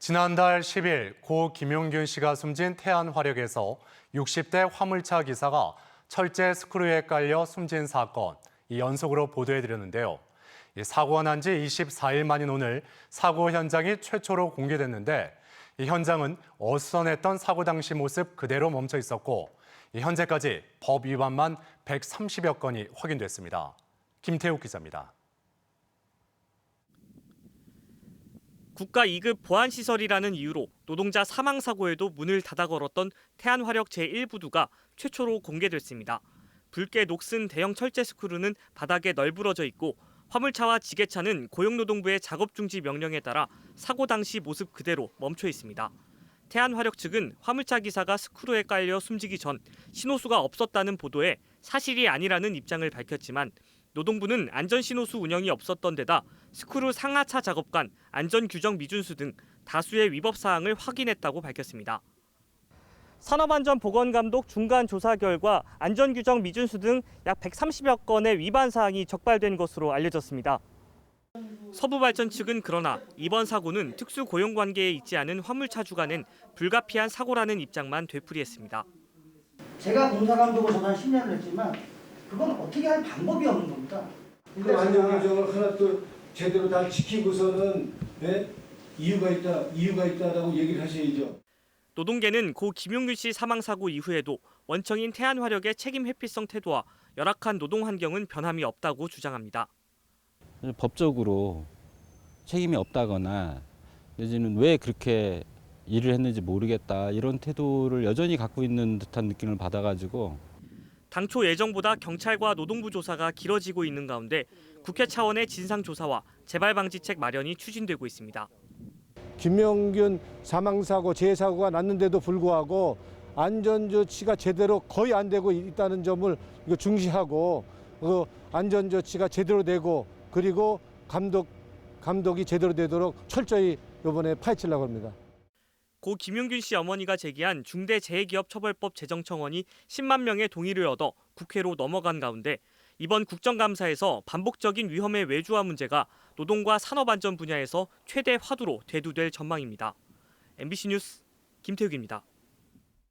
지난달 10일 고 김용균 씨가 숨진 태안화력에서 60대 화물차 기사가 철제 스크류에 깔려 숨진 사건, 이 연속으로 보도해드렸는데요. 사고가 난 지 24일 만인 오늘 사고 현장이 최초로 공개됐는데 이 현장은 어수선했던 사고 당시 모습 그대로 멈춰 있었고 현재까지 법 위반만 130여 건이 확인됐습니다. 김태욱 기자입니다. 국가 2급 보안시설이라는 이유로 노동자 사망 사고에도 문을 닫아 걸었던 태안화력 제1부두가 최초로 공개됐습니다. 붉게 녹슨 대형 철제 스크루는 바닥에 널브러져 있고 화물차와 지게차는 고용노동부의 작업 중지 명령에 따라 사고 당시 모습 그대로 멈춰 있습니다. 태안화력 측은 화물차 기사가 스크루에 깔려 숨지기 전 신호수가 없었다는 보도에 사실이 아니라는 입장을 밝혔지만 노동부는 안전신호수 운영이 없었던 데다 스크루 상하차 작업관, 안전규정 미준수 등 다수의 위법 사항을 확인했다고 밝혔습니다. 산업안전보건감독 중간조사 결과 안전규정 미준수 등 약 130여 건의 위반 사항이 적발된 것으로 알려졌습니다. 서부발전 측은 그러나 이번 사고는 특수고용관계에 있지 않은 화물차주가 낸 불가피한 사고라는 입장만 되풀이했습니다. 제가 공사감독을 저는 10년을 했지만 그건 어떻게 할 방법이 없는 겁니다. 그 안전규정을 하나 또 제대로 다 지키고서는 이유가 있다라고 얘기를 하셔야죠. 노동계는 고 김용균 씨 사망 사고 이후에도 원청인 태안화력의 책임 회피성 태도와 열악한 노동 환경은 변함이 없다고 주장합니다. 법적으로 책임이 없다거나 내지는 왜 그렇게 일을 했는지 모르겠다 이런 태도를 여전히 갖고 있는 듯한 느낌을 받아가지고 당초 예정보다 경찰과 노동부 조사가 길어지고 있는 가운데 국회 차원의 진상조사와 재발방지책 마련이 추진되고 있습니다. 김용균 사망사고, 재사고가 났는데도 불구하고 안전조치가 제대로 거의 안 되고 있다는 점을 중시하고 그 안전조치가 제대로 되고 그리고 감독이 제대로 되도록 철저히 이번에 파헤치려고 합니다. 고 김용균 씨 어머니가 제기한 중대재해기업처벌법 제정청원이 10만 명의 동의를 얻어 국회로 넘어간 가운데 이번 국정감사에서 반복적인 위험의 외주화 문제가 노동과 산업안전 분야에서 최대 화두로 대두될 전망입니다. MBC 뉴스 김태욱입니다.